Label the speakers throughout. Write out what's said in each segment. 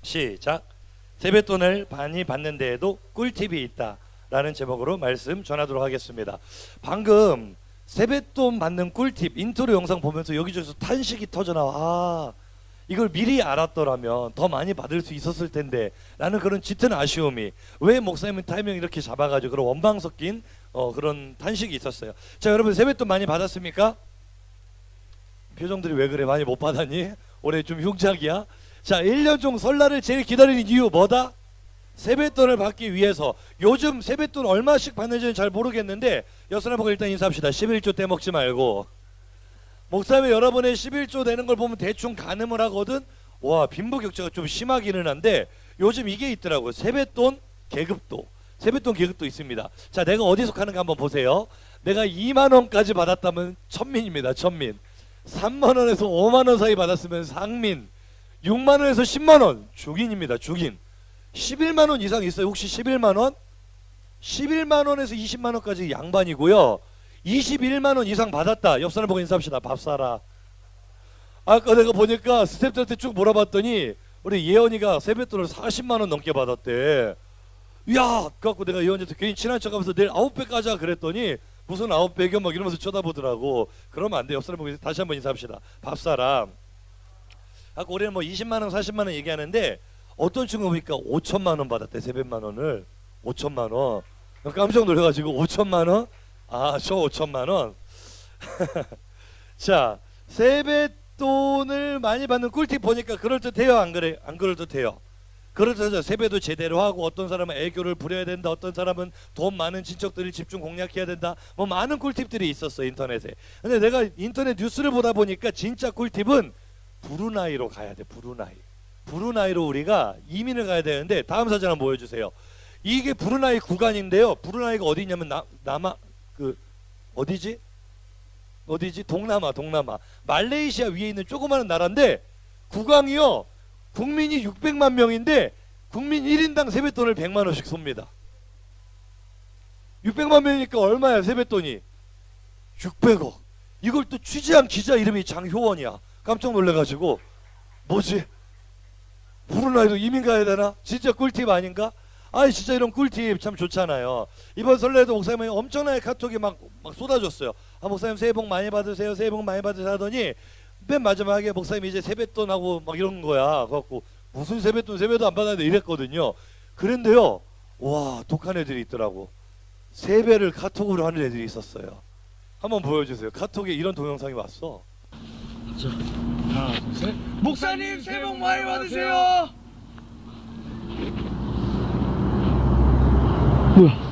Speaker 1: 시작. 세뱃돈을 많이 받는 데에도 꿀팁이 있다 라는 제목으로 말씀 전하도록 하겠습니다. 방금 세뱃돈 받는 꿀팁 인트로 영상 보면서 여기저기서 탄식이 터져나와. 아, 이걸 미리 알았더라면 더 많이 받을 수 있었을 텐데 라는 그런 짙은 아쉬움이, 왜 목사님은 타이밍 이렇게 잡아가지고 그런 원망 섞인 그런 탄식이 있었어요. 자, 여러분 세뱃돈 많이 받았습니까? 표정들이 왜 그래? 많이 못 받았니? 올해 좀 흉작이야? 자, 1년 중 설날을 제일 기다리는 이유 뭐다? 세뱃돈을 받기 위해서. 요즘 세뱃돈 얼마씩 받는지는 잘 모르겠는데 여러분 보고 일단 인사합시다. 11조 떼먹지 말고. 목사님이 여러분의 11조 되는 걸 보면 대충 가늠을 하거든. 와, 빈부격차가 좀 심하기는 한데 요즘 이게 있더라고요. 세뱃돈 계급도. 세뱃돈 계급도 있습니다. 자, 내가 어디 속하는가 한번 보세요. 내가 2만 원까지 받았다면 천민입니다. 천민. 3만 원에서 5만 원 사이 받았으면 상민. 6만 원에서 10만 원 중인입니다. 중인. 11만 원 이상 있어요. 혹시 11만 원? 11만 원에서 20만 원까지 양반이고요. 21만 원 이상 받았다. 옆 사람 보고 인사합시다. 밥 사라. 아까 내가 보니까 스태프들한테 쭉 물어봤더니 우리 예언이가 세뱃돈을 40만 원 넘게 받았대. 야, 그래갖고 내가 예언이한테 괜히 친한 척하면서 내일 9배 가자 그랬더니 무슨 9배겨 막 이러면서 쳐다보더라고. 그러면 안 돼. 옆 사람 보고 다시 한번 인사합시다. 밥 사라. 아까 우리는 뭐 20만 원 40만 원 얘기하는데 어떤 친구 보니까 5천만 원 받았대. 세뱃만 원을 5천만 원. 깜짝 놀라가지고 5천만 원? 아, 저 5천만 원. 자, 세뱃돈을 많이 받는 꿀팁 보니까 그럴듯해요, 안 그래? 안 그럴듯해요? 그럴듯하죠. 세배도 제대로 하고, 어떤 사람은 애교를 부려야 된다, 어떤 사람은 돈 많은 친척들을 집중 공략해야 된다, 뭐 많은 꿀팁들이 있었어 인터넷에. 근데 내가 인터넷 뉴스를 보다 보니까 진짜 꿀팁은 브루나이로 가야 돼. 브루나이. 브루나이로 우리가 이민을 가야 되는데, 다음 사진 한번 보여주세요. 이게 브루나이 국안인데요. 브루나이가 어디 있냐면 남아 그 어디지? 동남아. 말레이시아 위에 있는 조그마한 나라인데 국왕이요. 국민이 600만 명인데 국민 1인당 세뱃돈을 100만 원씩 쏩니다. 600만 명이니까 얼마야 세뱃돈이? 600억. 이걸 또 취재한 기자 이름이 장효원이야. 깜짝 놀래가지고 뭐지? 브루나이도 이민 가야 되나? 진짜 꿀팁 아닌가? 아니 진짜 이런 꿀팁 참 좋잖아요. 이번 설날에도 목사님이 엄청나게 카톡이 막 쏟아졌어요. 아, 목사님 새해 복 많이 받으세요. 새해 복 많이 받으세요 하더니 맨 마지막에 목사님 이제 세뱃돈하고 막 이런 거야. 그래갖고 무슨 세뱃돈, 세뱃돈 안 받았는데 이랬거든요. 그런데요, 와, 독한 애들이 있더라고. 세배를 카톡으로 하는 애들이 있었어요. 한번 보여주세요. 카톡에 이런 동영상이 왔어.
Speaker 2: 자, 하나, 둘, 셋. 목사님 새해 복 많이 받으세요. 뭐야?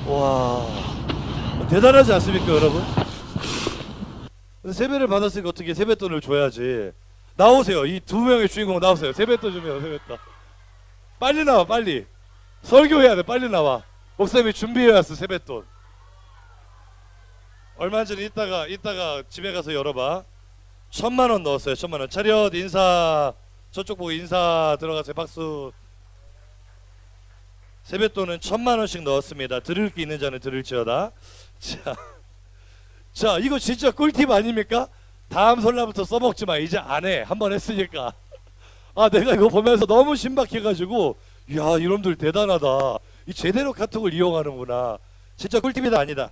Speaker 1: 와, 대단하지 않습니까, 여러분? 세배를 받았으니까 어떻게 세뱃돈을 줘야지. 나오세요. 이 두 명의 주인공 나오세요. 세뱃돈 주세요. 세뱃돈. 빨리 나와, 빨리. 설교해야 돼. 빨리 나와. 목사님이 준비해왔어. 세뱃돈. 얼마 전에 이따가 집에 가서 열어봐. 1,000만 원 넣었어요. 1,000만 원. 차렷 인사. 저쪽 보고 인사 들어가세요. 박수. 세뱃돈은 1,000만 원씩 넣었습니다. 들을 게 있는 자는 들을지어다. 자, 이거 진짜 꿀팁 아닙니까? 다음 설날부터 써먹지 마. 이제 안 해. 한번 했으니까. 아, 내가 이거 보면서 너무 신박해가지고, 이야, 이놈들 대단하다. 이 제대로 카톡을 이용하는구나. 진짜 꿀팁이다 아니다.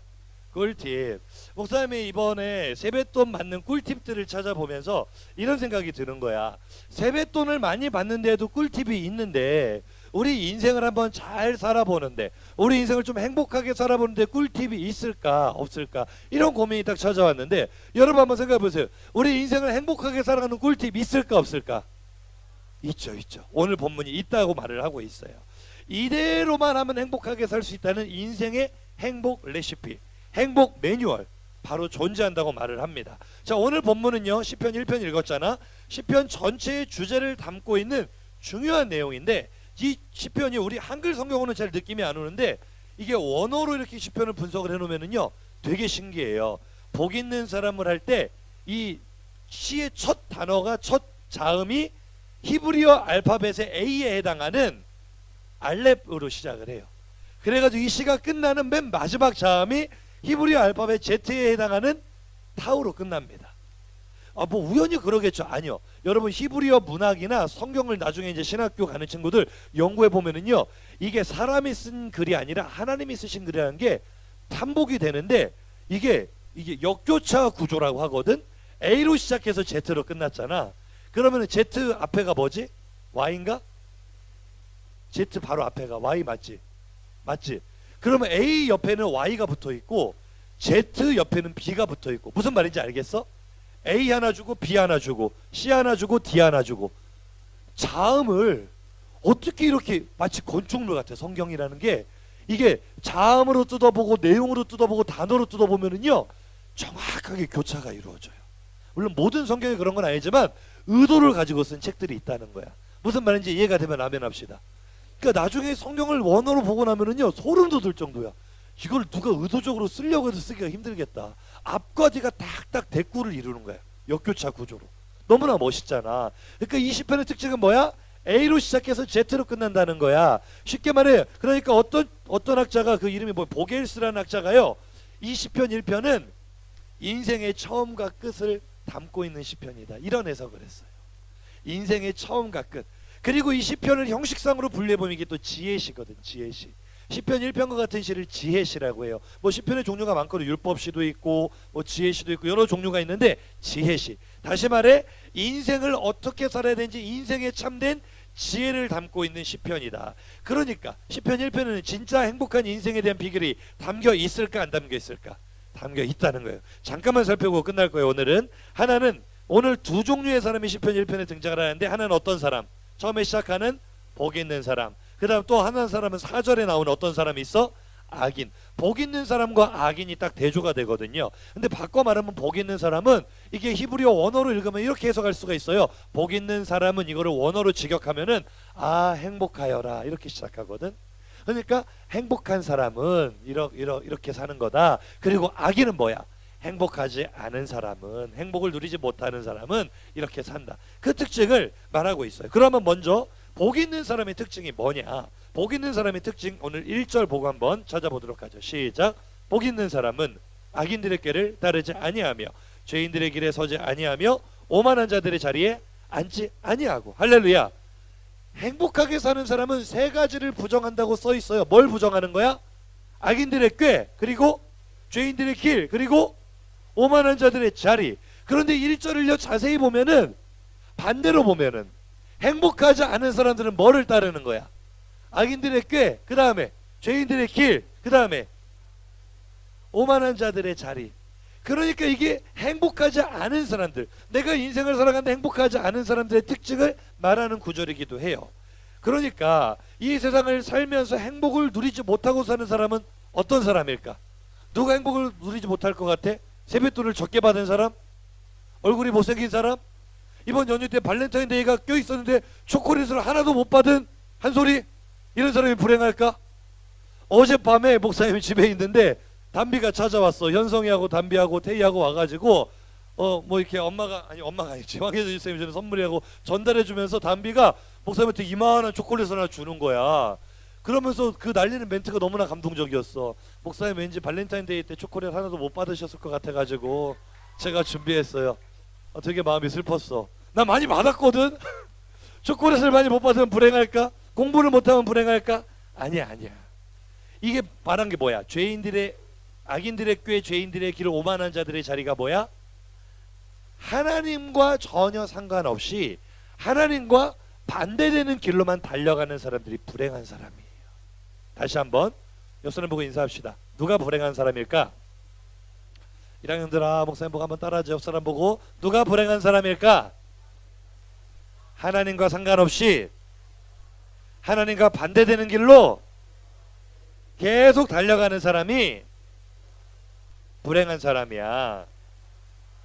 Speaker 1: 꿀팁. 목사님이 이번에 세뱃돈 받는 꿀팁들을 찾아보면서 이런 생각이 드는 거야. 세뱃돈을 많이 받는데도 꿀팁이 있는데 우리 인생을 한번 잘 살아보는데, 우리 인생을 좀 행복하게 살아보는데 꿀팁이 있을까 없을까, 이런 고민이 딱 찾아왔는데, 여러분 한번 생각해 보세요. 우리 인생을 행복하게 살아가는 꿀팁 있을까 없을까? 있죠. 오늘 본문이 있다고 말을 하고 있어요. 이대로만 하면 행복하게 살 수 있다는 인생의 행복 레시피, 행복 매뉴얼 바로 존재한다고 말을 합니다. 자, 오늘 본문은요, 시편 1편 읽었잖아. 시편 전체의 주제를 담고 있는 중요한 내용인데, 이 시편이 우리 한글 성경으로는 잘 느낌이 안 오는데 이게 원어로 이렇게 시편을 분석을 해놓으면은요 되게 신기해요. 복 있는 사람을 할 때 이 시의 첫 단어가, 첫 자음이 히브리어 알파벳의 A에 해당하는 알렙으로 시작을 해요. 그래가지고 이 시가 끝나는 맨 마지막 자음이 히브리어 알파벳 Z에 해당하는 타우로 끝납니다. 아, 뭐 우연히 그러겠죠. 아니요. 여러분 히브리어 문학이나 성경을 나중에 이제 신학교 가는 친구들 연구해 보면은요, 이게 사람이 쓴 글이 아니라 하나님이 쓰신 글이라는 게 탐복이 되는데, 이게 역교차 구조라고 하거든. A로 시작해서 Z로 끝났잖아. 그러면은 Z 앞에가 뭐지? Y인가? Z 바로 앞에가 Y 맞지? 맞지? 그러면 A 옆에는 Y가 붙어 있고 Z 옆에는 B가 붙어 있고, 무슨 말인지 알겠어? A 하나 주고 B 하나 주고 C 하나 주고 D 하나 주고. 자음을 어떻게 이렇게 마치 건축물 같아. 성경이라는 게 이게 자음으로 뜯어보고 내용으로 뜯어보고 단어로 뜯어보면은요, 정확하게 교차가 이루어져요. 물론 모든 성경이 그런 건 아니지만 의도를 가지고 쓴 책들이 있다는 거야. 무슨 말인지 이해가 되면 아멘 합시다. 그러니까 나중에 성경을 원어로 보고 나면은요, 소름 돋을 정도야. 이걸 누가 의도적으로 쓰려고 해도 쓰기가 힘들겠다. 앞과 뒤가 딱딱 대꾸를 이루는 거야. 역교차 구조로. 너무나 멋있잖아. 그러니까 이 시편의 특징은 뭐야? A로 시작해서 Z로 끝난다는 거야. 쉽게 말해, 그러니까 어떤 학자가, 그 이름이 뭐 보겔스라는 학자가요, 이 시편 1편은 인생의 처음과 끝을 담고 있는 시편이다, 이런 해석을 했어요. 인생의 처음과 끝. 그리고 이 시편을 형식상으로 분류해보면 이게 또 지혜시거든. 지혜시. 시편 1편과 같은 시를 지혜시라고 해요. 뭐 시편의 종류가 많거든. 율법시도 있고 뭐 지혜시도 있고 여러 종류가 있는데, 지혜시. 다시 말해, 인생을 어떻게 살아야 되는지 인생에 참된 지혜를 담고 있는 시편이다. 그러니까 시편 1편에는 진짜 행복한 인생에 대한 비결이 담겨 있을까 안 담겨 있을까? 담겨 있다는 거예요. 잠깐만 살펴보고 끝날 거예요. 오늘은 하나는, 오늘 두 종류의 사람이 시편 1편에 등장을 하는데, 하나는 어떤 사람? 처음에 시작하는 복 있는 사람. 그 다음 또 하나 사람은 4절에 나오는 어떤 사람이 있어? 악인. 복 있는 사람과 악인이 딱 대조가 되거든요. 근데 바꿔 말하면 복 있는 사람은, 이게 히브리어 원어로 읽으면 이렇게 해석할 수가 있어요. 복 있는 사람은, 이거를 원어로 직역하면은 아 행복하여라, 이렇게 시작하거든. 그러니까 행복한 사람은 이렇게 사는 거다. 그리고 악인은 뭐야? 행복하지 않은 사람은, 행복을 누리지 못하는 사람은 이렇게 산다. 그 특징을 말하고 있어요. 그러면 먼저 복 있는 사람의 특징이 뭐냐? 복 있는 사람의 특징, 오늘 1절 보고 한번 찾아보도록 하죠. 시작. 복 있는 사람은 악인들의 꾀를 따르지 아니하며 죄인들의 길에 서지 아니하며 오만한 자들의 자리에 앉지 아니하고. 할렐루야. 행복하게 사는 사람은 세 가지를 부정한다고 써 있어요. 뭘 부정하는 거야? 악인들의 꾀, 그리고 죄인들의 길, 그리고 오만한 자들의 자리. 그런데 1절을요 자세히 보면은, 반대로 보면은 행복하지 않은 사람들은 뭐를 따르는 거야? 악인들의 꾀, 그 다음에 죄인들의 길, 그 다음에 오만한 자들의 자리. 그러니까 이게 행복하지 않은 사람들, 내가 인생을 살아가는데 행복하지 않은 사람들의 특징을 말하는 구절이기도 해요. 그러니까 이 세상을 살면서 행복을 누리지 못하고 사는 사람은 어떤 사람일까? 누가 행복을 누리지 못할 것 같아? 세뱃돈을 적게 받은 사람? 얼굴이 못생긴 사람? 이번 연휴 때 발렌타인데이가 껴있었는데 초콜릿을 하나도 못 받은 한소리? 이런 사람이 불행할까? 어젯밤에 목사님이 집에 있는데 담비가 찾아왔어. 현성이하고 담비하고 태희하고 와가지고 뭐 이렇게 엄마가 아니지, 황혜진 쌤이 저는 선물이하고 전달해주면서 담비가 목사님한테 이만한 초콜릿을 하나 주는 거야. 그러면서 그 날리는 멘트가 너무나 감동적이었어. 목사님 왠지 발렌타인데이 때 초콜릿 하나도 못 받으셨을 것 같아가지고 제가 준비했어요. 되게 마음이 슬펐어. 나 많이 받았거든. 초콜릿을 많이 못 받으면 불행할까? 공부를 못하면 불행할까? 아니야. 이게 말한 게 뭐야? 악인들의 꾀, 죄인들의 길, 오만한 자들의 자리가 뭐야? 하나님과 전혀 상관없이 하나님과 반대되는 길로만 달려가는 사람들이 불행한 사람이에요. 다시 한번 옆 사람 보고 인사합시다. 누가 불행한 사람일까? 1학년들아, 목사님 보고 한번 따라하죠. 옆 사람 보고, 누가 불행한 사람일까? 하나님과 상관없이 하나님과 반대되는 길로 계속 달려가는 사람이 불행한 사람이야.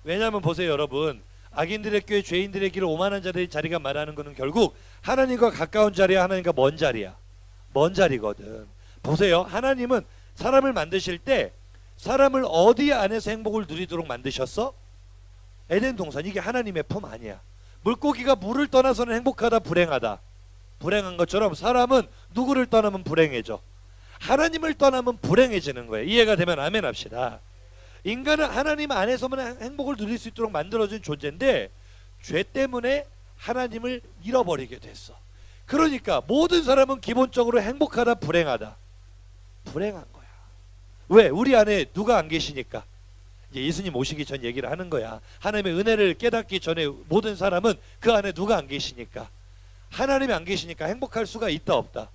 Speaker 1: 왜냐하면 보세요 여러분, 악인들의 꾀, 죄인들의 길, 오만한 자들의 자리가 말하는 것은 결국 하나님과 가까운 자리야, 하나님과 먼 자리야? 먼 자리거든. 보세요, 하나님은 사람을 만드실 때 사람을 어디 안에서 행복을 누리도록 만드셨어? 에덴 동산. 이게 하나님의 품 아니야. 물고기가 물을 떠나서는 행복하다, 불행하다? 불행한 것처럼 사람은 누구를 떠나면 불행해져? 하나님을 떠나면 불행해지는 거예요. 이해가 되면 아멘 합시다. 인간은 하나님 안에서만 행복을 누릴 수 있도록 만들어진 존재인데 죄 때문에 하나님을 잃어버리게 됐어. 그러니까 모든 사람은 기본적으로 행복하다, 불행하다. 불행한 거야. 왜? 우리 안에 누가 안 계시니까. 이제 예수님 오시기 전 얘기를 하는 거야. 하나님의 은혜를 깨닫기 전에 모든 사람은 그 안에 누가 안 계시니까. 하나님이 안 계시니까 행복할 수가 있다, 없다?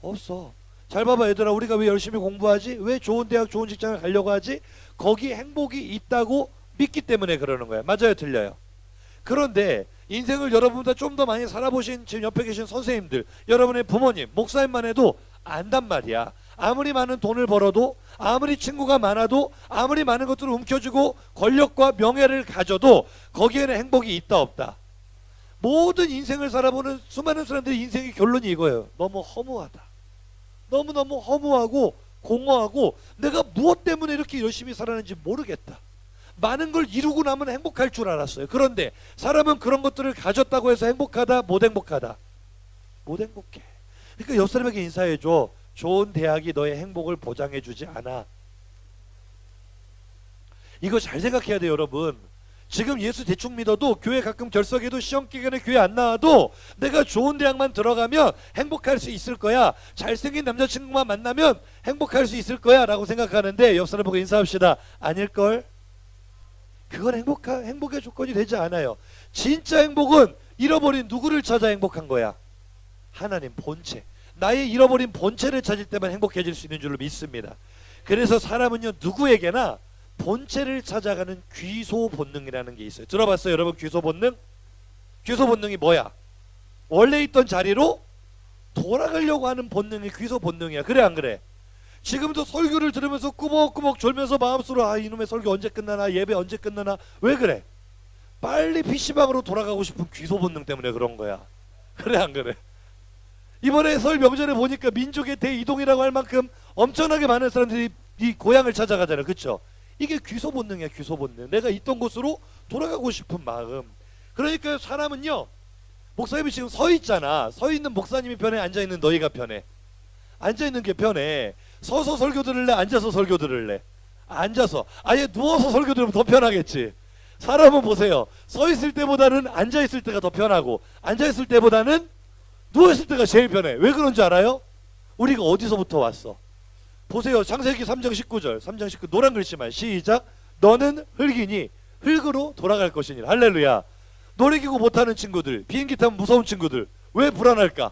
Speaker 1: 없어. 잘 봐봐 얘들아, 우리가 왜 열심히 공부하지? 왜 좋은 대학 좋은 직장을 가려고 하지? 거기 행복이 있다고 믿기 때문에 그러는 거야. 맞아요, 틀려요? 그런데 인생을 여러분보다 좀 더 많이 살아보신 지금 옆에 계신 선생님들, 여러분의 부모님, 목사님만 해도 안단 말이야. 아무리 많은 돈을 벌어도, 아무리 친구가 많아도, 아무리 많은 것들을 움켜쥐고 권력과 명예를 가져도 거기에는 행복이 있다, 없다? 모든 인생을 살아보는 수많은 사람들의 인생의 결론이 이거예요. 너무 허무하다. 너무너무 허무하고 공허하고 내가 무엇 때문에 이렇게 열심히 살았는지 모르겠다. 많은 걸 이루고 나면 행복할 줄 알았어요. 그런데 사람은 그런 것들을 가졌다고 해서 행복하다, 못 행복하다? 못 행복해. 그러니까 옆 사람에게 인사해줘. 좋은 대학이 너의 행복을 보장해주지 않아. 이거 잘 생각해야 돼요, 여러분. 지금 예수 대충 믿어도 교회 가끔 결석해도 시험 기간에 교회 안 나와도 내가 좋은 대학만 들어가면 행복할 수 있을 거야. 잘생긴 남자친구만 만나면 행복할 수 있을 거야 라고 생각하는데 옆 사람 보고 인사합시다. 아닐걸? 그건 행복의 조건이 되지 않아요. 진짜 행복은 잃어버린 누구를 찾아 행복한 거야? 하나님 본체. 나의 잃어버린 본체를 찾을 때만 행복해질 수 있는 줄로 믿습니다. 그래서 사람은요, 누구에게나 본체를 찾아가는 귀소 본능이라는 게 있어요. 들어봤어요, 여러분? 귀소 본능? 귀소 본능이 뭐야? 원래 있던 자리로 돌아가려고 하는 본능이 귀소 본능이야. 그래, 안 그래? 지금도 설교를 들으면서 꾸벅꾸벅 졸면서 마음속으로 아, 이놈의 설교 언제 끝나나, 예배 언제 끝나나. 왜 그래? 빨리 PC방으로 돌아가고 싶은 귀소 본능 때문에 그런 거야. 그래, 안 그래? 이번에 설 명절에 보니까 민족의 대이동이라고 할 만큼 엄청나게 많은 사람들이 이 고향을 찾아가잖아요. 그렇죠? 이게 귀소 본능이야, 귀소 본능. 내가 있던 곳으로 돌아가고 싶은 마음. 그러니까 사람은요, 목사님이 지금 서 있잖아. 서 있는 목사님이 편해, 앉아 있는 너희가 편해? 앉아 있는 게 편해. 서서 설교 들을래, 앉아서 설교 들을래? 앉아서. 아예 누워서 설교 들으면 더 편하겠지. 사람은 보세요, 서 있을 때보다는 앉아 있을 때가 더 편하고, 앉아 있을 때보다는 누워 있을 때가 제일 편해. 왜 그런 줄 알아요? 우리가 어디서부터 왔어? 보세요, 창세기 3장 19절, 3장 19 노란 글씨만 시작. 너는 흙이니 흙으로 돌아갈 것이니. 할렐루야. 놀이기구 못하는 친구들, 비행기 타면 무서운 친구들, 왜 불안할까?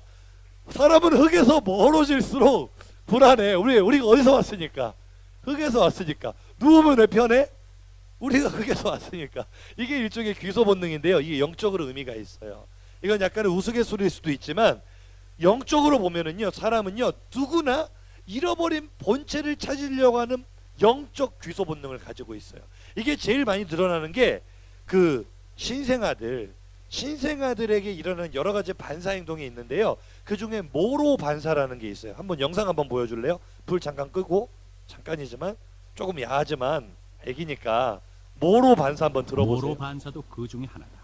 Speaker 1: 사람은 흙에서 멀어질수록 불안해. 우리가 어디서 왔으니까? 흙에서 왔으니까. 누우면 왜 편해? 우리가 흙에서 왔으니까. 이게 일종의 귀소 본능인데요, 이게 영적으로 의미가 있어요. 이건 약간의 우스갯소리일 수도 있지만 영적으로 보면은요, 사람은요, 누구나 잃어버린 본체를 찾으려고 하는 영적 귀소 본능을 가지고 있어요. 이게 제일 많이 드러나는 게 그 신생아들에게 일어나는 여러 가지 반사 행동이 있는데요, 그 중에 모로 반사라는 게 있어요. 한번 영상 한번 보여줄래요? 불 잠깐 끄고, 잠깐이지만 조금 야하지만 애기니까 모로 반사 한번 들어보세요.
Speaker 3: 모로 반사도 그 중에 하나다.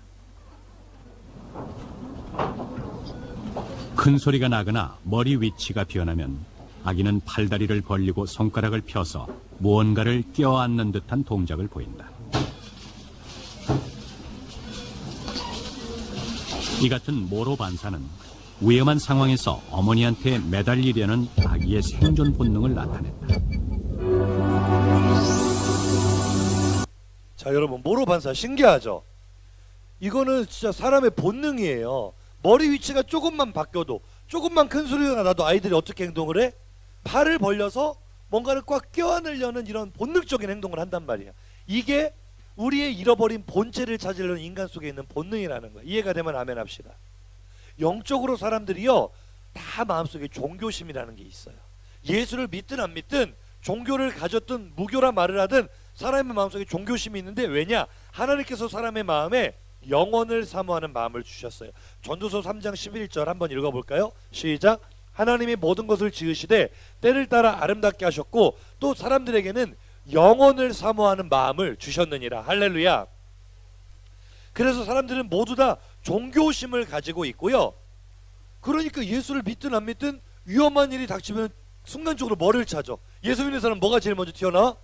Speaker 3: 큰 소리가 나거나 머리 위치가 변하면 아기는 팔다리를 벌리고 손가락을 펴서 무언가를 껴안는 듯한 동작을 보인다. 이 같은 모로 반사는 위험한 상황에서 어머니한테 매달리려는 아기의 생존 본능을 나타낸다.
Speaker 1: 자, 여러분, 모로 반사 신기하죠? 이거는 진짜 사람의 본능이에요. 머리 위치가 조금만 바뀌어도, 조금만 큰 소리가 나도 아이들이 어떻게 행동을 해? 팔을 벌려서 뭔가를 꽉 껴안으려는 이런 본능적인 행동을 한단 말이야. 이게 우리의 잃어버린 본체를 찾으려는 인간 속에 있는 본능이라는 거야. 이해가 되면 아멘 합시다. 영적으로 사람들이요, 다 마음속에 종교심이라는 게 있어요. 예수를 믿든 안 믿든, 종교를 가졌든 무교란 말을 하든 사람의 마음속에 종교심이 있는데, 왜냐? 하나님께서 사람의 마음에 영원을 사모하는 마음을 주셨어요. 전도서 3장 11절 한번 읽어볼까요? 시작. 하나님이 모든 것을 지으시되 때를 따라 아름답게 하셨고 또 사람들에게는 영원을 사모하는 마음을 주셨느니라. 할렐루야. 그래서 사람들은 모두 다 종교심을 가지고 있고요, 그러니까 예수를 믿든 안 믿든 위험한 일이 닥치면 순간적으로 뭐를 찾아? 예수 믿는 사람 뭐가 제일 먼저 튀어나와?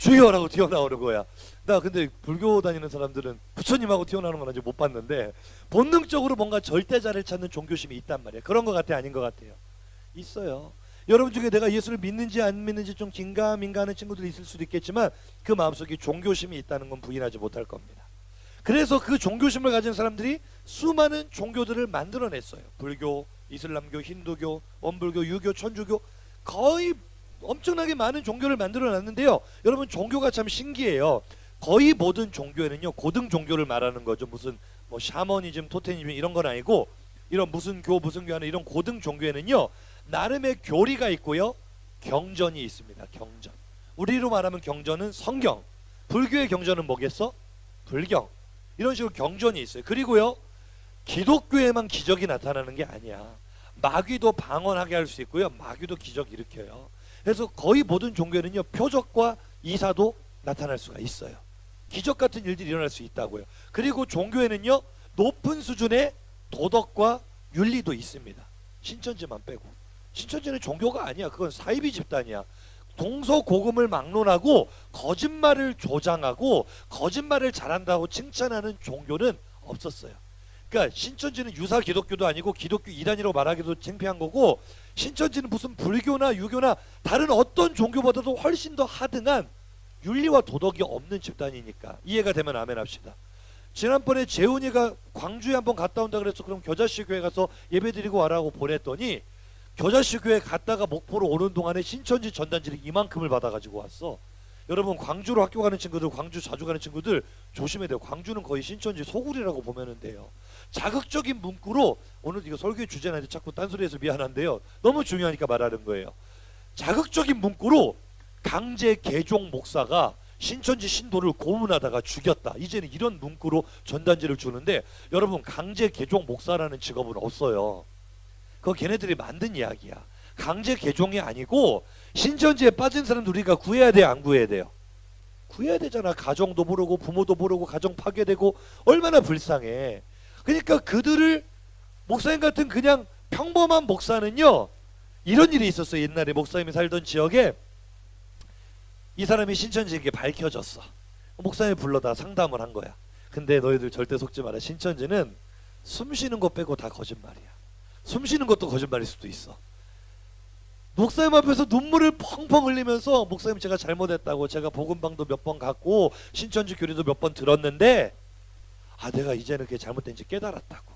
Speaker 1: 주여라고 튀어나오는 거야. 나 근데 불교 다니는 사람들은 부처님하고 튀어나오는 건 아직 못 봤는데 본능적으로 뭔가 절대자를 찾는 종교심이 있단 말이야. 그런 것 같아, 아닌 것 같아요? 있어요. 여러분 중에 내가 예수를 믿는지 안 믿는지 좀 긴가민가하는 친구들이 있을 수도 있겠지만 그 마음속에 종교심이 있다는 건 부인하지 못할 겁니다. 그래서 그 종교심을 가진 사람들이 수많은 종교들을 만들어냈어요. 불교, 이슬람교, 힌두교, 원불교, 유교, 천주교, 거의 엄청나게 많은 종교를 만들어놨는데요. 여러분, 종교가 참 신기해요. 거의 모든 종교에는요, 고등 종교를 말하는 거죠. 무슨 뭐 샤머니즘, 토테니즘 이런 건 아니고, 이런 무슨 교 하는 이런 고등 종교에는요, 나름의 교리가 있고요, 경전이 있습니다. 경전. 우리로 말하면 경전은 성경. 불교의 경전은 뭐겠어? 불경. 이런 식으로 경전이 있어요. 그리고요, 기독교에만 기적이 나타나는 게 아니야. 마귀도 방언하게 할 수 있고요, 마귀도 기적 일으켜요. 그래서 거의 모든 종교는요, 표적과 이사도 나타날 수가 있어요. 기적 같은 일들이 일어날 수 있다고요. 그리고 종교에는요, 높은 수준의 도덕과 윤리도 있습니다. 신천지만 빼고. 신천지는 종교가 아니야. 그건 사이비 집단이야. 동서고금을 막론하고 거짓말을 조장하고 거짓말을 잘한다고 칭찬하는 종교는 없었어요. 그러니까 신천지는 유사 기독교도 아니고 기독교 이단이라고 말하기도 창피한 거고, 신천지는 무슨 불교나 유교나 다른 어떤 종교보다도 훨씬 더 하등한 윤리와 도덕이 없는 집단이니까. 이해가 되면 아멘 합시다. 지난번에 재훈이가 광주에 한번 갔다 온다 그래서 그럼 겨자씨 교회 가서 예배드리고 와라고 보냈더니, 겨자씨 교회 갔다가 목포로 오는 동안에 신천지 전단지를 이만큼을 받아가지고 왔어. 여러분, 광주로 학교 가는 친구들, 광주 자주 가는 친구들 조심해야 돼요. 광주는 거의 신천지 소굴이라고 보면 돼요. 자극적인 문구로, 오늘 이거 설교의 주제는 아닌데 자꾸 딴소리해서 미안한데요, 너무 중요하니까 말하는 거예요. 자극적인 문구로 강제 개종 목사가 신천지 신도를 고문하다가 죽였다. 이제는 이런 문구로 전단지를 주는데, 여러분, 강제 개종 목사라는 직업은 없어요. 그거 걔네들이 만든 이야기야. 강제 개종이 아니고 신천지에 빠진 사람들 우리가 구해야 돼요, 안 구해야 돼요? 구해야 되잖아. 가정도 모르고 부모도 모르고 가정 파괴되고 얼마나 불쌍해. 그러니까 그들을, 목사님 같은 그냥 평범한 목사는요, 이런 일이 있었어요. 옛날에 목사님이 살던 지역에 이 사람이 신천지에게 밝혀졌어. 목사님이 불러다 상담을 한 거야. 근데 너희들 절대 속지 마라. 신천지는 숨 쉬는 거 빼고 다 거짓말이야. 숨 쉬는 것도 거짓말일 수도 있어. 목사님 앞에서 눈물을 펑펑 흘리면서, 목사님 제가 잘못했다고, 제가 복음방도 몇 번 갔고 신천지 교리도 몇 번 들었는데 내가 이제는 그게 잘못된지 깨달았다고.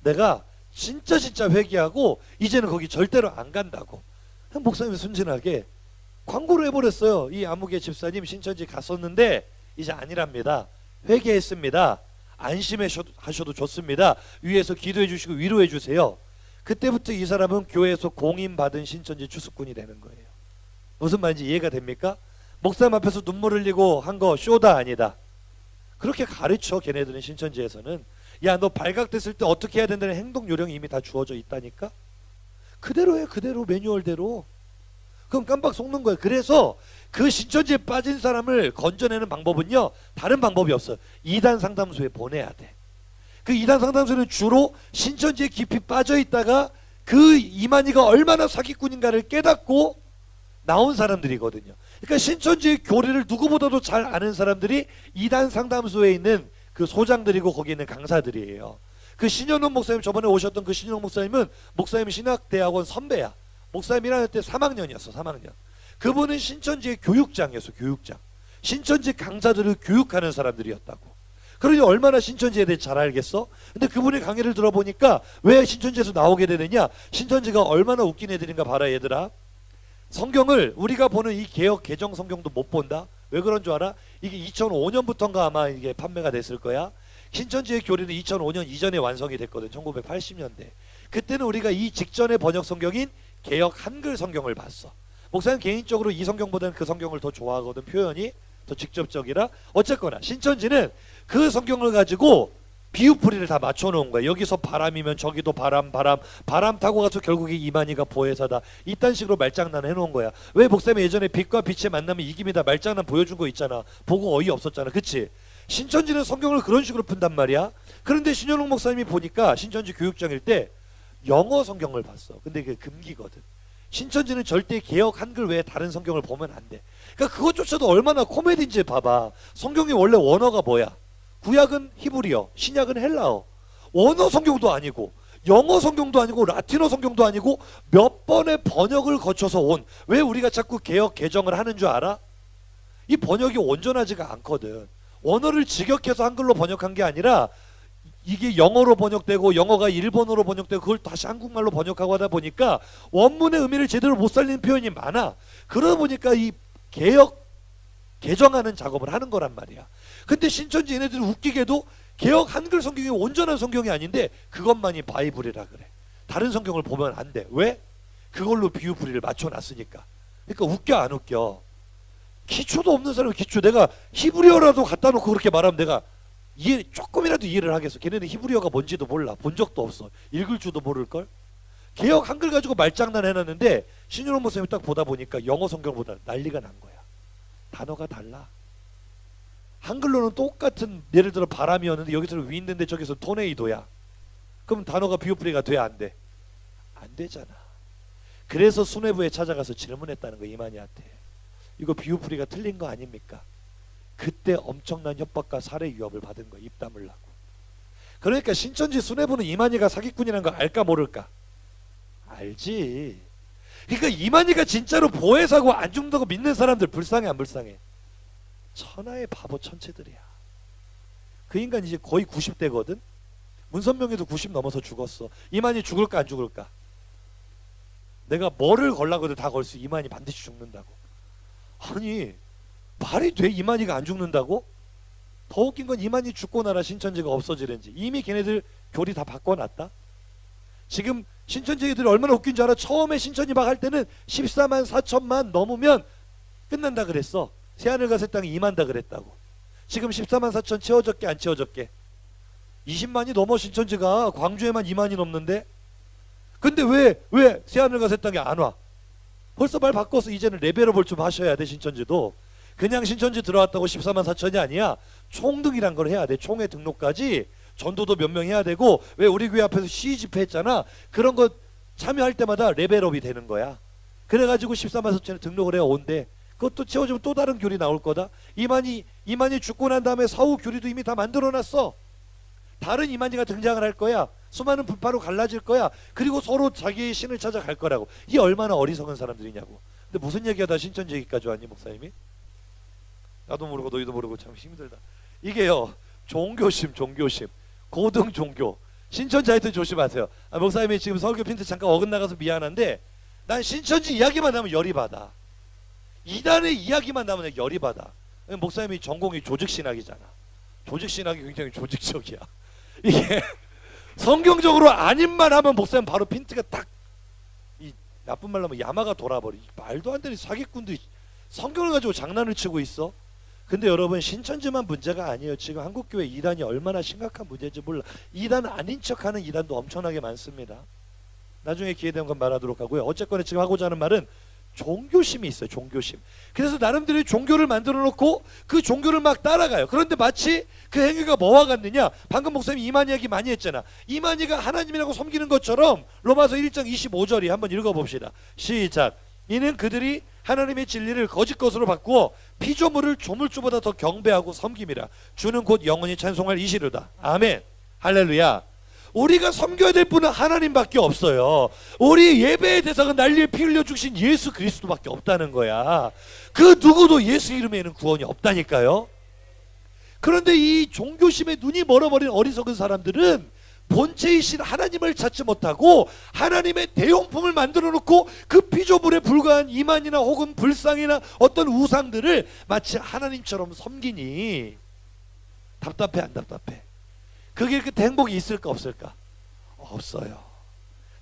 Speaker 1: 내가 진짜 회개하고 이제는 거기 절대로 안 간다고. 목사님이 순진하게 광고를 해버렸어요. 이 아무개 집사님 신천지 갔었는데 이제 아니랍니다. 회개했습니다. 안심하셔도 좋습니다. 위에서 기도해 주시고 위로해 주세요. 그때부터 이 사람은 교회에서 공인받은 신천지 추수꾼이 되는 거예요. 무슨 말인지 이해가 됩니까? 목사님 앞에서 눈물 흘리고 한 거 쇼다 아니다. 그렇게 가르쳐. 걔네들은 신천지에서는. 야, 너 발각됐을 때 어떻게 해야 된다는 행동 요령이 이미 다 주어져 있다니까. 그대로 해. 그대로 매뉴얼대로. 그럼 깜빡 속는 거예요. 그래서 그 신천지에 빠진 사람을 건져내는 방법은요, 다른 방법이 없어요. 이단 상담소에 보내야 돼. 그 이단 상담소는 주로 신천지에 깊이 빠져 있다가 그 이만희가 얼마나 사기꾼인가를 깨닫고 나온 사람들이거든요. 그러니까 신천지의 교리를 누구보다도 잘 아는 사람들이 이단 상담소에 있는 그 소장들이고 거기 있는 강사들이에요. 그 신현웅 목사님, 저번에 오셨던 그 신현웅 목사님은 목사님 신학대학원 선배야. 목사님 1학년 때 3학년이었어. 3학년. 그분은 신천지의 교육장이었어. 교육장. 신천지 강사들을 교육하는 사람들이었다고. 그러니 얼마나 신천지에 대해 잘 알겠어? 근데 그분의 강의를 들어보니까 왜 신천지에서 나오게 되느냐, 신천지가 얼마나 웃긴 애들인가 봐라. 얘들아, 성경을 우리가 보는 이 개역 개정 성경도 못 본다. 왜 그런 줄 알아? 이게 2005년부터인가 아마 이게 판매가 됐을 거야. 신천지의 교리는 2005년 이전에 완성이 됐거든. 1980년대. 그때는 우리가 이 직전의 번역 성경인 개역 한글 성경을 봤어. 목사님 개인적으로 이 성경보다는 그 성경을 더 좋아하거든. 표현이 더 직접적이라. 어쨌거나 신천지는 그 성경을 가지고 비유풀이를 다 맞춰놓은 거야. 여기서 바람이면 저기도 바람 타고 가서 결국에 이만희가 보혜사다. 이딴 식으로 말장난 해놓은 거야. 왜 목사님이 예전에 빛과 빛의 만남이 이깁니다 말장난 보여준 거 있잖아. 보고 어이없었잖아. 그치? 신천지는 성경을 그런 식으로 푼단 말이야. 그런데 신현웅 목사님이 보니까 신천지 교육장일 때 영어 성경을 봤어. 근데 이게 금기거든. 신천지는 절대 개역 한글 외에 다른 성경을 보면 안 돼. 그러니까 그것조차도 얼마나 코미디인지 봐봐. 성경이 원래 원어가 뭐야? 구약은 히브리어, 신약은 헬라어. 원어 성경도 아니고 영어 성경도 아니고 라틴어 성경도 아니고 몇 번의 번역을 거쳐서 온. 왜 우리가 자꾸 개역 개정을 하는 줄 알아? 이 번역이 온전하지가 않거든. 원어를 직역해서 한글로 번역한 게 아니라 이게 영어로 번역되고 영어가 일본어로 번역되고 그걸 다시 한국말로 번역하고 하다 보니까 원문의 의미를 제대로 못 살리는 표현이 많아. 그러다 보니까 이 개역 개정하는 작업을 하는 거란 말이야. 근데 신천지 얘네들은 웃기게도 개역 한글 성경이 온전한 성경이 아닌데 그것만이 바이블이라 그래. 다른 성경을 보면 안 돼. 왜? 그걸로 비유풀이를 맞춰놨으니까. 그러니까 웃겨 안 웃겨? 기초도 없는 사람은 기초. 내가 히브리어라도 갖다 놓고 그렇게 말하면 내가 조금이라도 이해를 하겠어. 걔네는 히브리어가 뭔지도 몰라. 본 적도 없어. 읽을 줄도 모를걸? 개역 한글 가지고 말장난 해놨는데 신윤호 목사님이 딱 보다 보니까 영어 성경보다 난리가 난 거야. 단어가 달라. 한글로는 똑같은, 예를 들어 바람이었는데 여기서는 윈드인데 저기서 토네이도야. 그럼 단어가 비유풀이가 돼 안 돼? 안 되잖아. 그래서 수뇌부에 찾아가서 질문했다는 거야. 이만희한테. 이거 비유풀이가 틀린 거 아닙니까? 그때 엄청난 협박과 살해 위협을 받은 거야. 입 다물라고. 그러니까 신천지 수뇌부는 이만희가 사기꾼이라는 거 알까 모를까? 알지. 그러니까 이만희가 진짜로 보혜사고 안 죽는다고 믿는 사람들 불쌍해 안 불쌍해? 천하의 바보 천체들이야. 그 인간 이제 거의 90대거든. 문선명이도 90 넘어서 죽었어. 이만희 죽을까 안 죽을까? 내가 뭐를 걸라고도 다 걸 수. 이만희 반드시 죽는다고. 아니 말이 돼? 이만희가 안 죽는다고? 더 웃긴 건 이만희 죽고 나라 신천지가 없어지는지. 이미 걔네들 교리 다 바꿔놨다. 지금 신천지들이 얼마나 웃긴 줄 알아? 처음에 신천지 막 할 때는 14만 4천만 넘으면 끝난다 그랬어. 새하늘과 새 땅이 임한다 그랬다고. 지금 14만 4천 채워졌게 안 채워졌게? 20만이 넘어 신천지가. 광주에만 2만이 넘는데. 근데 왜 새하늘과 새 땅이 안 와? 벌써 말 바꿔서 이제는 레벨업을 좀 하셔야 돼. 신천지도 그냥 신천지 들어왔다고 14만 4천이 아니야. 총등이란 걸 해야 돼. 총회 등록까지. 전도도 몇 명 해야 되고. 왜 우리 교회 앞에서 시위 집회 했잖아. 그런 거 참여할 때마다 레벨업이 되는 거야. 그래가지고 14만 4천에 등록을 해야 온대. 그것도 채워주면 또 다른 교리 나올 거다. 이만희 죽고 난 다음에 사후 교리도 이미 다 만들어놨어. 다른 이만희가 등장을 할 거야. 수많은 분파로 갈라질 거야. 그리고 서로 자기의 신을 찾아갈 거라고. 이게 얼마나 어리석은 사람들이냐고. 근데 무슨 얘기하다 신천지 얘기까지 왔니 목사님이? 나도 모르고 너희도 모르고 참 힘들다. 이게요 종교심 고등 종교. 신천지 하여튼 조심하세요. 목사님이 지금 설교 핀트 잠깐 어긋나가서 미안한데 난 신천지 이야기만 하면 열이 받아. 이단의 이야기만 나면 열이 받아. 목사님이 전공이 조직신학이잖아. 조직신학이 굉장히 조직적이야. 이게 성경적으로 아닌만 하면 목사님 바로 핀트가 딱, 이 나쁜 말로 하면 야마가 돌아버려. 말도 안 되는 사기꾼들이 성경을 가지고 장난을 치고 있어. 근데 여러분 신천지만 문제가 아니에요. 지금 한국교회 이단이 얼마나 심각한 문제인지 몰라. 이단 아닌 척하는 이단도 엄청나게 많습니다. 나중에 기회 되면 건 말하도록 하고요. 어쨌거나 지금 하고자 하는 말은 종교심이 있어요. 종교심. 그래서 나름대로 종교를 만들어 놓고 그 종교를 막 따라가요. 그런데 마치 그 행위가 뭐와 같느냐. 방금 목사님이 이만희 얘기 많이 했잖아. 이만희가 하나님이라고 섬기는 것처럼. 로마서 1장 25절이 한번 읽어봅시다. 시작. 이는 그들이 하나님의 진리를 거짓 것으로 바꾸어 피조물을 조물주보다 더 경배하고 섬김이라. 주는 곧 영원히 찬송할 이시로다. 아멘. 할렐루야. 우리가 섬겨야 될 분은 하나님밖에 없어요. 우리 예배의 대상은 난리에 피 흘려 주신 예수 그리스도밖에 없다는 거야. 그 누구도 예수 이름에는 구원이 없다니까요. 그런데 이 종교심에 눈이 멀어버린 어리석은 사람들은 본체이신 하나님을 찾지 못하고 하나님의 대용품을 만들어 놓고 그 피조물에 불과한 이만이나 혹은 불상이나 어떤 우상들을 마치 하나님처럼 섬기니 답답해 안 답답해? 그게 그때 행복이 있을까 없을까? 없어요.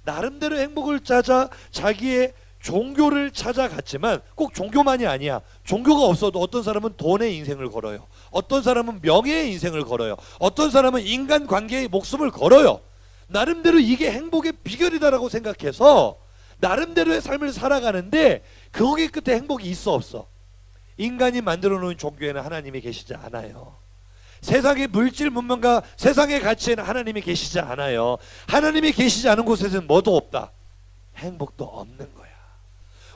Speaker 1: 나름대로 행복을 찾아 자기의 종교를 찾아갔지만 꼭 종교만이 아니야. 종교가 없어도 어떤 사람은 돈의 인생을 걸어요. 어떤 사람은 명예의 인생을 걸어요. 어떤 사람은 인간관계의 목숨을 걸어요. 나름대로 이게 행복의 비결이다라고 생각해서 나름대로의 삶을 살아가는데 거기 끝에 행복이 있어 없어? 인간이 만들어 놓은 종교에는 하나님이 계시지 않아요. 세상의 물질 문명과 세상의 가치에는 하나님이 계시지 않아요. 하나님이 계시지 않은 곳에서는 뭐도 없다. 행복도 없는 거야.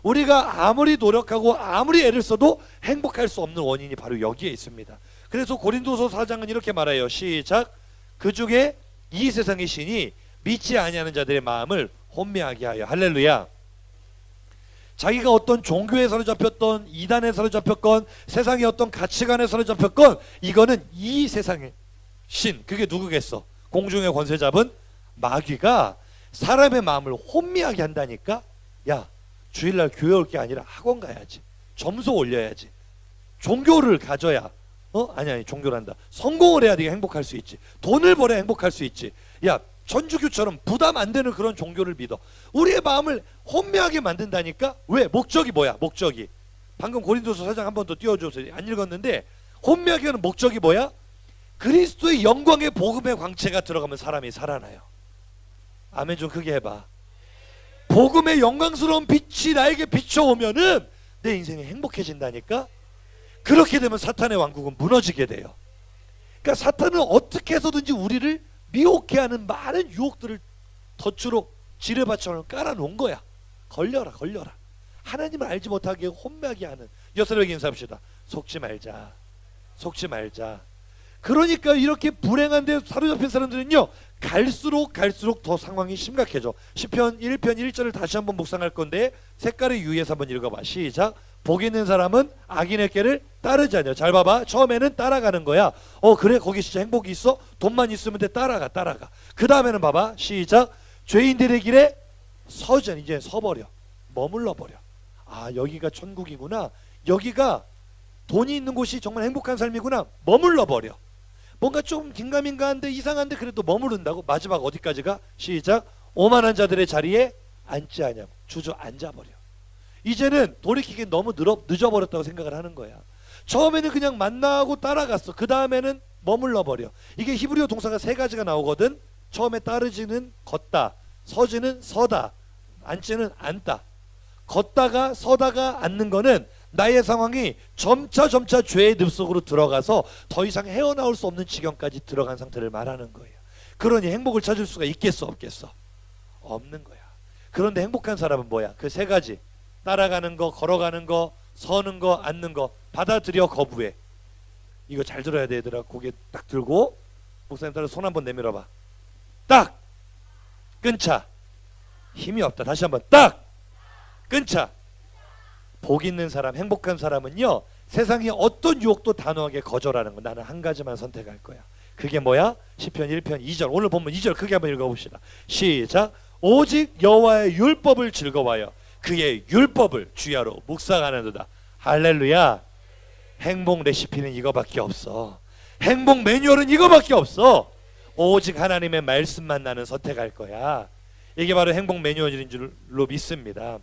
Speaker 1: 우리가 아무리 노력하고 아무리 애를 써도 행복할 수 없는 원인이 바로 여기에 있습니다. 그래서 고린도서 4장은 이렇게 말해요. 시작. 그 중에 이 세상의 신이 믿지 아니하는 자들의 마음을 혼미하게 하여. 할렐루야. 자기가 어떤 종교에 사로잡혔던, 이단에 사로잡혔건, 세상의 어떤 가치관에 사로잡혔건, 이거는 이 세상의 신, 그게 누구겠어? 공중의 권세 잡은 마귀가 사람의 마음을 혼미하게 한다니까. 야, 주일날 교회 올 게 아니라 학원 가야지, 점수 올려야지, 종교를 가져야 아니 종교란다, 성공을 해야 네가 행복할 수 있지, 돈을 벌어야 행복할 수 있지. 야, 천주교처럼 부담 안 되는 그런 종교를 믿어. 우리의 마음을 혼미하게 만든다니까. 왜? 목적이 뭐야? 목적이 방금 고린도서 4장 한 번 더 띄워줘서 안 읽었는데, 혼미하게 하는 목적이 뭐야? 그리스도의 영광의 복음의 광채가 들어가면 사람이 살아나요. 아멘 좀 크게 해봐. 복음의 영광스러운 빛이 나에게 비춰오면은 내 인생이 행복해진다니까. 그렇게 되면 사탄의 왕국은 무너지게 돼요. 그러니까 사탄은 어떻게 해서든지 우리를 미혹해 하는 많은 유혹들을 덫으로 지뢰밭처럼 깔아놓은 거야. 걸려라 걸려라. 하나님을 알지 못하게 혼미하게 하는. 여러분에게 인사합시다. 속지 말자, 속지 말자. 그러니까 이렇게 불행한 데 사로잡힌 사람들은요, 갈수록 더 상황이 심각해져. 시편 1편 1절을 다시 한번 묵상할 건데, 색깔의 유의해서 한번 읽어봐. 시작. 복 있는 사람은 악인의 길을 따르지 않냐. 잘 봐봐. 처음에는 따라가는 거야. 그래, 거기 진짜 행복이 있어? 돈만 있으면 돼. 따라가. 그 다음에는 봐봐. 시작. 죄인들의 길에 서지 않. 이제 서버려, 머물러 버려. 아, 여기가 천국이구나, 여기가 돈이 있는 곳이 정말 행복한 삶이구나, 머물러 버려. 뭔가 좀 긴가민가한데 이상한데 그래도 머무른다고. 마지막 어디까지가? 시작. 오만한 자들의 자리에 앉지 않냐고. 주저앉아버려. 이제는 돌이키기 너무 늦어버렸다고 생각을 하는 거야. 처음에는 그냥 만나고 따라갔어. 그 다음에는 머물러버려. 이게 히브리어 동사가 세 가지가 나오거든. 처음에 따르지는 걷다, 서지는 서다, 앉지는 앉다. 걷다가 서다가 앉는 거는 나의 상황이 점차 죄의 늪속으로 들어가서 더 이상 헤어나올 수 없는 지경까지 들어간 상태를 말하는 거예요. 그러니 행복을 찾을 수가 있겠어 없겠어? 없는 거야. 그런데 행복한 사람은 뭐야? 그 세 가지. 따라가는 거, 걸어가는 거, 서는 거, 앉는 거. 받아들여, 거부해. 이거 잘 들어야 돼 얘들아. 고개 딱 들고 목사님 따라 손 한번 내밀어봐. 딱! 끊자. 힘이 없다. 다시 한번 딱! 끊자. 복 있는 사람, 행복한 사람은요, 세상의 어떤 유혹도 단호하게 거절하는 거. 나는 한 가지만 선택할 거야. 그게 뭐야? 시편 1편 2절. 오늘 본문 2절 크게 한번 읽어봅시다. 시작. 오직 여호와의 율법을 즐거워하여 그의 율법을 주야로 묵상하는도다. 할렐루야. 행복 레시피는 이거밖에 없어. 행복 매뉴얼은 이거밖에 없어. 오직 하나님의 말씀만 나는 선택할 거야. 이게 바로 행복 매뉴얼인 줄로 믿습니다.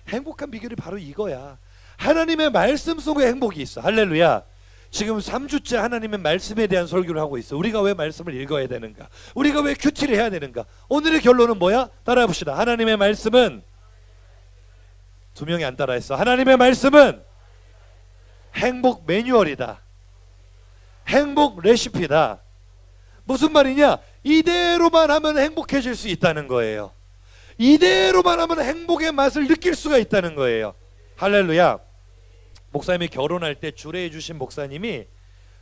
Speaker 1: 행복한 비결이 바로 이거야. 하나님의 말씀 속에 행복이 있어. 할렐루야. 지금 3주째 하나님의 말씀에 대한 설교를 하고 있어. 우리가 왜 말씀을 읽어야 되는가? 우리가 왜 큐티를 해야 되는가? 오늘의 결론은 뭐야? 따라해 봅시다. 하나님의 말씀은, 두 명이 안 따라했어. 하나님의 말씀은 행복 매뉴얼이다. 행복 레시피다. 무슨 말이냐? 이대로만 하면 행복해질 수 있다는 거예요. 이대로만 하면 행복의 맛을 느낄 수가 있다는 거예요. 할렐루야. 목사님이 결혼할 때 주례해 주신 목사님이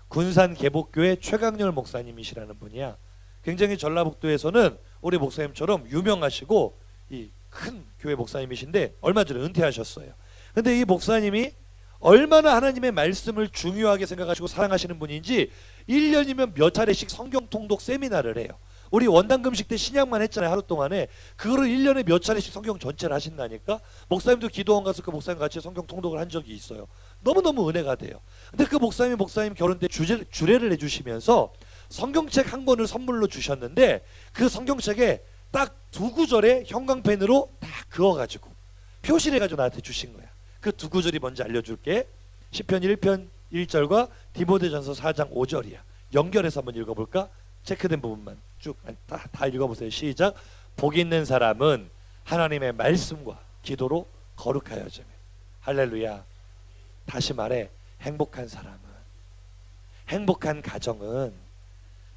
Speaker 1: 군산 계복교회 최강렬 목사님이시라는 분이야. 굉장히 전라북도에서는 우리 목사님처럼 유명하시고 이 큰 교회 목사님이신데 얼마 전에 은퇴하셨어요. 근데 이 목사님이 얼마나 하나님의 말씀을 중요하게 생각하시고 사랑하시는 분인지 1년이면 몇 차례씩 성경 통독 세미나를 해요. 우리 원당금식 때 신약만 했잖아요. 하루 동안에. 그거를 1년에 몇 차례씩 성경 전체를 하신다니까. 목사님도 기도원 가서 그 목사님 같이 성경 통독을 한 적이 있어요. 너무너무 은혜가 돼요. 근데 그 목사님 결혼 때 주례를 해주시면서 성경책 한 권을 선물로 주셨는데, 그 성경책에 딱 2구절에 형광펜으로 다 그어가지고 표시해가지고 나한테 주신 거야. 그 2구절이 뭔지 알려줄게. 시편 1편 1절과 디모데전서 4장 5절이야. 연결해서 한번 읽어볼까? 체크된 부분만 쭉 다 읽어보세요. 시작. 복 있는 사람은 하나님의 말씀과 기도로 거룩하여지며. 할렐루야. 다시 말해, 행복한 사람은, 행복한 가정은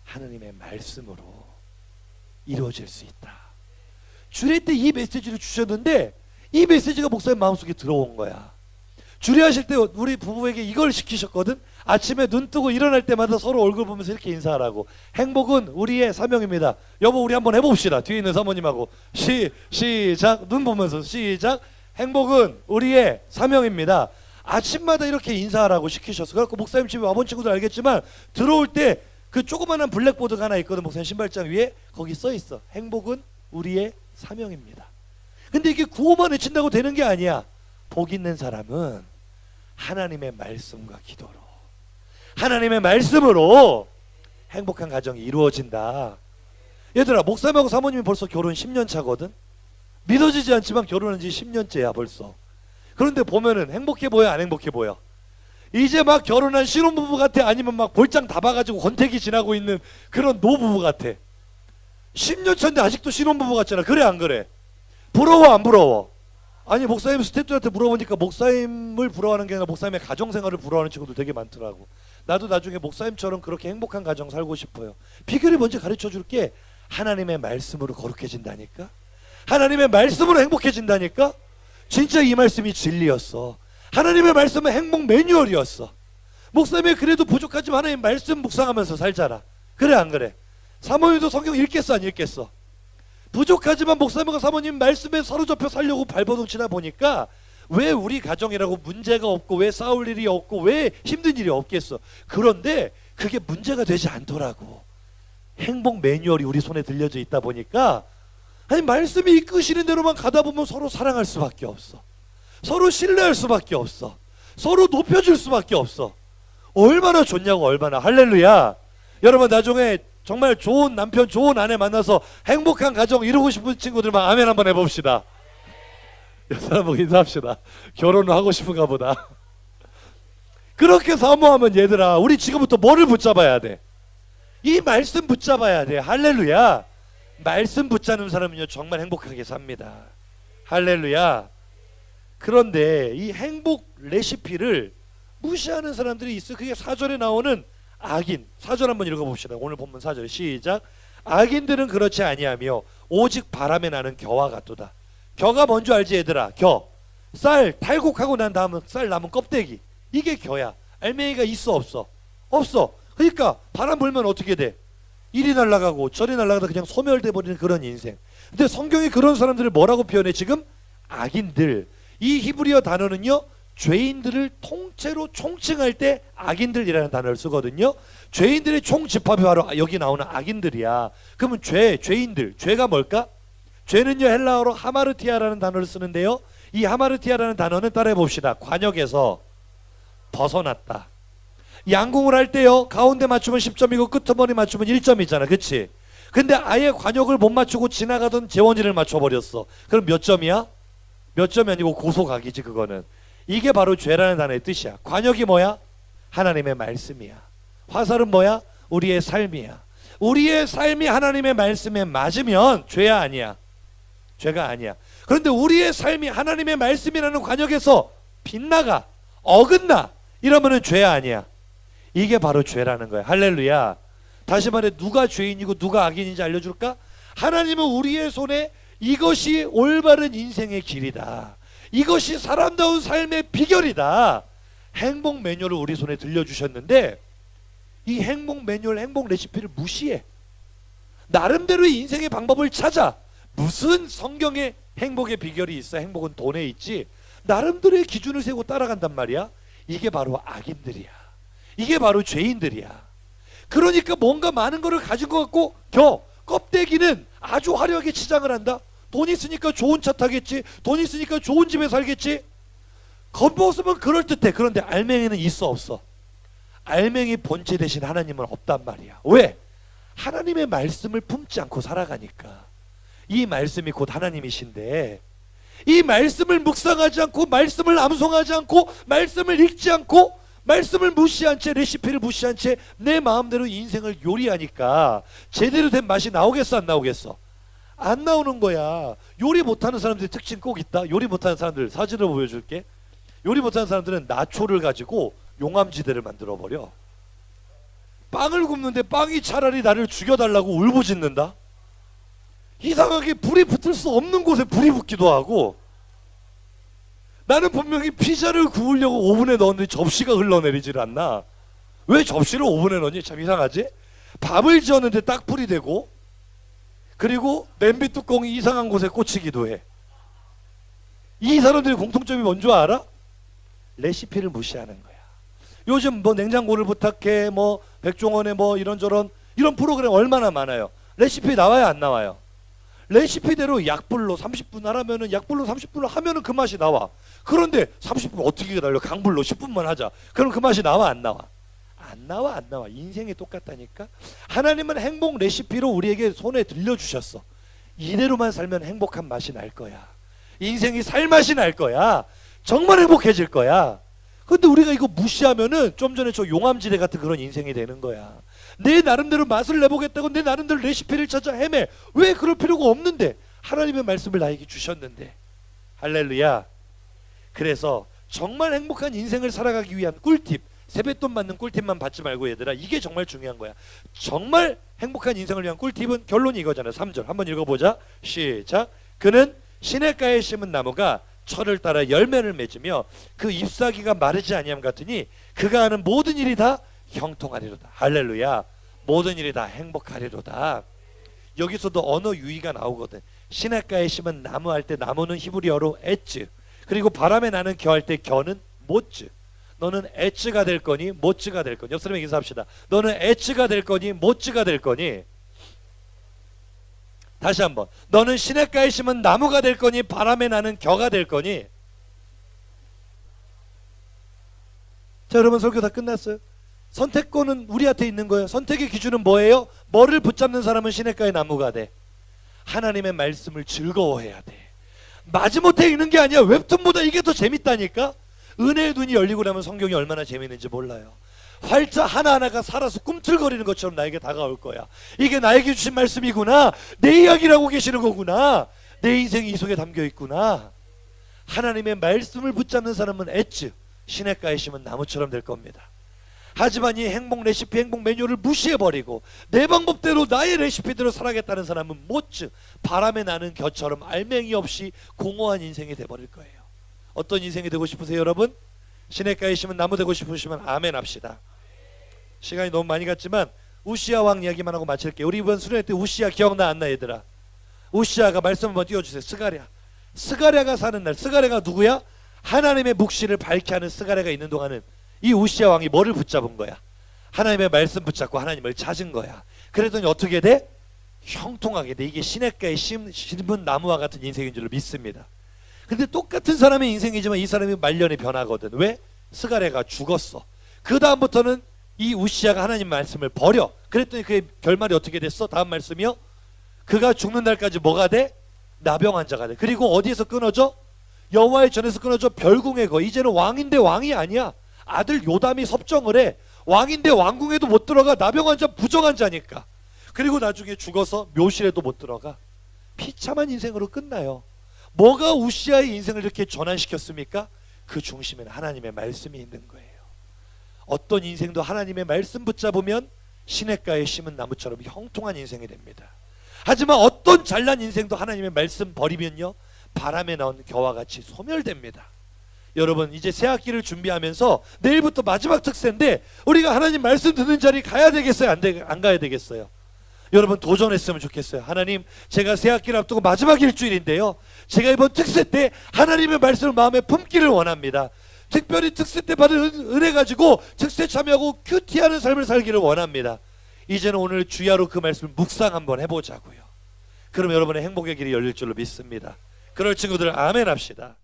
Speaker 1: 하나님의 말씀으로 이루어질 수 있다. 주례 때 이 메시지를 주셨는데 이 메시지가 목사님 마음속에 들어온 거야. 주례하실 때 우리 부부에게 이걸 시키셨거든. 아침에 눈 뜨고 일어날 때마다 서로 얼굴 보면서 이렇게 인사하라고. 행복은 우리의 사명입니다. 여보, 우리 한번 해봅시다. 뒤에 있는 사모님하고 시작. 눈 보면서 시작. 행복은 우리의 사명입니다. 아침마다 이렇게 인사하라고 시키셨어. 그래서 목사님 집에 와본 친구들 알겠지만 들어올 때 그 조그마한 블랙보드가 하나 있거든. 목사님 신발장 위에. 거기 써 있어. 행복은 우리의 사명입니다. 근데 이게 구호만 외친다고 되는 게 아니야. 복 있는 사람은 하나님의 말씀과 기도로, 하나님의 말씀으로 행복한 가정이 이루어진다. 얘들아, 목사님하고 사모님이 벌써 결혼 10년 차거든. 믿어지지 않지만 결혼한 지 10년째야 벌써. 그런데 보면은 행복해 보여, 안 행복해 보여? 이제 막 결혼한 신혼부부 같아? 아니면 막 볼장 다 봐가지고 권태기 지나고 있는 그런 노부부 같아? 10년 차인데 아직도 신혼부부 같잖아. 그래 안 그래? 부러워 안 부러워? 아니, 목사님 스태프들한테 물어보니까 목사님을 부러워하는 게 아니라 목사님의 가정생활을 부러워하는 친구들 되게 많더라고. 나도 나중에 목사님처럼 그렇게 행복한 가정 살고 싶어요. 비결이 뭔지 가르쳐 줄게. 하나님의 말씀으로 거룩해진다니까. 하나님의 말씀으로 행복해진다니까. 진짜 이 말씀이 진리였어. 하나님의 말씀은 행복 매뉴얼이었어. 목사님이 그래도 부족하지만 하나님 말씀 묵상하면서 살잖아. 그래 안 그래? 사모님도 성경 읽겠어 안 읽겠어? 부족하지만 목사님과 사모님 말씀에 사로잡혀 살려고 발버둥 치다 보니까 왜 우리 가정이라고 문제가 없고 왜 싸울 일이 없고 왜 힘든 일이 없겠어. 그런데 그게 문제가 되지 않더라고. 행복 매뉴얼이 우리 손에 들려져 있다 보니까 아니, 말씀이 이끄시는 대로만 가다 보면 서로 사랑할 수밖에 없어. 서로 신뢰할 수밖에 없어. 서로 높여줄 수밖에 없어. 얼마나 좋냐고. 얼마나. 할렐루야. 여러분, 나중에 정말 좋은 남편 좋은 아내 만나서 행복한 가정 이루고 싶은 친구들만 아멘 한번 해봅시다. 여사람하고 인사합시다. 결혼을 하고 싶은가 보다. 그렇게 사모하면 얘들아, 우리 지금부터 뭐를 붙잡아야 돼? 이 말씀 붙잡아야 돼. 할렐루야. 말씀 붙잡는 사람은요 정말 행복하게 삽니다. 할렐루야. 그런데 이 행복 레시피를 무시하는 사람들이 있어. 그게 사절에 나오는 악인. 사절 한번 읽어봅시다. 오늘 본문 사절 시작. 악인들은 그렇지 아니하며 오직 바람에 나는 겨와 같도다. 겨가 뭔지 알지 얘들아? 겨. 쌀 탈곡하고 난 다음에 쌀 남은 껍데기. 이게 겨야. 알맹이가 있어 없어? 없어. 그러니까 바람 불면 어떻게 돼? 이리 날아가고 저리 날아가다 그냥 소멸돼 버리는 그런 인생. 근데 성경이 그런 사람들을 뭐라고 표현해 지금? 악인들. 이 히브리어 단어는요 죄인들을 통째로 총칭할 때 악인들이라는 단어를 쓰거든요. 죄인들의 총집합이 바로 여기 나오는 악인들이야. 그러면 죄인들, 죄가 뭘까? 죄는요 헬라어로 하마르티아라는 단어를 쓰는데요, 이 하마르티아라는 단어는 따라해 봅시다. 관역에서 벗어났다. 양궁을 할 때요 가운데 맞추면 10점이고 끝머리 맞추면 1점이잖아. 그치? 근데 아예 관역을 못 맞추고 지나가던 재원이를 맞춰버렸어. 그럼 몇 점이야? 몇 점이 아니고 고소각이지. 그거는. 이게 바로 죄라는 단어의 뜻이야. 관역이 뭐야? 하나님의 말씀이야. 화살은 뭐야? 우리의 삶이야. 우리의 삶이 하나님의 말씀에 맞으면 죄야 아니야? 죄가 아니야. 그런데 우리의 삶이 하나님의 말씀이라는 관역에서 빗나가 어긋나 이러면은 죄야 아니야? 이게 바로 죄라는 거야. 할렐루야. 다시 말해 누가 죄인이고 누가 악인인지 알려줄까? 하나님은 우리의 손에 이것이 올바른 인생의 길이다. 이것이 사람다운 삶의 비결이다. 행복 매뉴얼을 우리 손에 들려주셨는데 이 행복 매뉴얼, 행복 레시피를 무시해. 나름대로의 인생의 방법을 찾아. 무슨 성경에 행복의 비결이 있어? 행복은 돈에 있지. 나름대로의 기준을 세우고 따라간단 말이야. 이게 바로 악인들이야. 이게 바로 죄인들이야. 그러니까 뭔가 많은 거를 가진 것 같고 껍데기는 아주 화려하게 치장을 한다. 돈 있으니까 좋은 차 타겠지. 돈 있으니까 좋은 집에 살겠지. 겉모습은 그럴듯해. 그런데 알맹이는 있어 없어? 알맹이 본체 대신 하나님은 없단 말이야. 왜? 하나님의 말씀을 품지 않고 살아가니까. 이 말씀이 곧 하나님이신데 이 말씀을 묵상하지 않고 말씀을 암송하지 않고 말씀을 읽지 않고 말씀을 무시한 채 레시피를 무시한 채 내 마음대로 인생을 요리하니까 제대로 된 맛이 나오겠어 안 나오겠어? 안 나오는 거야. 요리 못하는 사람들의 특징 꼭 있다. 요리 못하는 사람들 사진을 보여줄게. 요리 못하는 사람들은 나초를 가지고 용암지대를 만들어버려. 빵을 굽는데 빵이 차라리 나를 죽여달라고 울부짖는다. 이상하게 불이 붙을 수 없는 곳에 불이 붙기도 하고 나는 분명히 피자를 구우려고 오븐에 넣었는데 접시가 흘러내리질 않나? 왜 접시를 오븐에 넣니? 참 이상하지? 밥을 지었는데 딱불이 되고, 그리고 냄비 뚜껑이 이상한 곳에 꽂히기도 해. 이 사람들의 공통점이 뭔지 알아? 레시피를 무시하는 거야. 요즘 뭐 냉장고를 부탁해, 뭐 백종원의 뭐 이런저런 이런 프로그램 얼마나 많아요. 레시피 나와요, 안 나와요? 레시피대로 약불로 30분 하라면은 약불로 30분을 하면은 그 맛이 나와. 그런데 30분 어떻게 기다려? 강불로 10분만 하자. 그럼 그 맛이 나와, 안 나와? 안 나와, 안 나와. 인생이 똑같다니까. 하나님은 행복 레시피로 우리에게 손에 들려주셨어. 이대로만 살면 행복한 맛이 날 거야. 인생이 살맛이 날 거야. 정말 행복해질 거야. 근데 우리가 이거 무시하면은 좀 전에 저 용암지대 같은 그런 인생이 되는 거야. 내 나름대로 맛을 내보겠다고 내 나름대로 레시피를 찾아 헤매. 왜 그럴 필요가 없는데? 하나님의 말씀을 나에게 주셨는데. 할렐루야. 그래서 정말 행복한 인생을 살아가기 위한 꿀팁, 세뱃돈 받는 꿀팁만 받지 말고 얘들아, 이게 정말 중요한 거야. 정말 행복한 인생을 위한 꿀팁은 결론이 이거잖아요. 3절 한번 읽어보자. 시작. 그는 시냇가에 심은 나무가 철을 따라 열매를 맺으며 그 잎사귀가 마르지 아니함 같으니 그가 하는 모든 일이 다 형통하리로다. 할렐루야. 모든 일이 다 행복하리로다. 여기서도 언어 유희가 나오거든. 시냇가에 심은 나무 할 때 나무는 히브리어로 에츠, 그리고 바람에 나는 겨 할 때 겨는 모츠. 너는 에츠가 될 거니 모츠가 될 거니. 옆 사람에게 인사합시다. 너는 에츠가 될 거니 모츠가 될 거니. 다시 한번. 너는 시냇가에 심은 나무가 될 거니 바람에 나는 겨가 될 거니. 자, 여러분 설교 다 끝났어요. 선택권은 우리한테 있는 거예요. 선택의 기준은 뭐예요? 뭐를 붙잡는 사람은 시냇가의 나무가 돼. 하나님의 말씀을 즐거워해야 돼. 마지못해 읽는 게 아니야. 웹툰보다 이게 더 재밌다니까. 은혜의 눈이 열리고 나면 성경이 얼마나 재밌는지 몰라요. 활자 하나하나가 살아서 꿈틀거리는 것처럼 나에게 다가올 거야. 이게 나에게 주신 말씀이구나. 내 이야기를 하고 계시는 거구나. 내 인생이 이 속에 담겨 있구나. 하나님의 말씀을 붙잡는 사람은 에츠, 시냇가에 심은 나무처럼 될 겁니다. 하지만 이 행복 레시피, 행복 메뉴를 무시해버리고 내 방법대로 나의 레시피대로 살아가겠다는 사람은 모츠, 바람에 나는 겨처럼 알맹이 없이 공허한 인생이 돼버릴 거예요. 어떤 인생이 되고 싶으세요, 여러분? 시냇가에 심은 나무 되고 싶으시면 아멘 합시다. 시간이 너무 많이 갔지만 우시야 왕 이야기만 하고 마칠게요. 우리 이번 수련회 때 우시야 기억나 안 나, 얘들아? 우시야가 말씀 한번 띄워주세요. 스가랴가 사는 날. 스가랴가 누구야? 하나님의 묵시를 밝게 하는 스가랴가 있는 동안은 이 우시야 왕이 뭐를 붙잡은 거야? 하나님의 말씀 붙잡고 하나님을 찾은 거야. 그랬더니 어떻게 돼? 형통하게 돼. 이게 시냇가에 심은 나무와 같은 인생인 줄로 믿습니다. 근데 똑같은 사람의 인생이지만 이 사람이 말년에 변하거든. 왜? 스가랴가 죽었어. 그 다음부터는 이 우시야가 하나님 말씀을 버려. 그랬더니 그의 결말이 어떻게 됐어? 다음 말씀이요. 그가 죽는 날까지 뭐가 돼? 나병 환자가 돼. 그리고 어디에서 끊어져? 여호와의 전에서 끊어져 별궁에 거. 이제는 왕인데 왕이 아니야. 아들 요담이 섭정을 해. 왕인데 왕궁에도 못 들어가. 나병 환자, 부정 환자니까. 그리고 나중에 죽어서 묘실에도 못 들어가. 비참한 인생으로 끝나요. 뭐가 우시야의 인생을 이렇게 전환시켰습니까? 그 중심에는 하나님의 말씀이 있는 거예요. 어떤 인생도 하나님의 말씀 붙잡으면 시냇가에 심은 나무처럼 형통한 인생이 됩니다. 하지만 어떤 잘난 인생도 하나님의 말씀 버리면요, 바람에 나온 겨와 같이 소멸됩니다. 여러분, 이제 새 학기를 준비하면서 내일부터 마지막 특세인데 우리가 하나님 말씀 듣는 자리 가야 되겠어요? 안 가야 되겠어요? 여러분 도전했으면 좋겠어요. 하나님, 제가 새 학기를 앞두고 마지막 일주일인데요, 제가 이번 특세 때 하나님의 말씀을 마음에 품기를 원합니다. 특별히 특세 때 받은 은혜 가지고 특세 참여하고 큐티하는 삶을 살기를 원합니다. 이제는 오늘 주야로 그 말씀을 묵상 한번 해보자고요. 그럼 여러분의 행복의 길이 열릴 줄로 믿습니다. 그럴 친구들 아멘 합시다.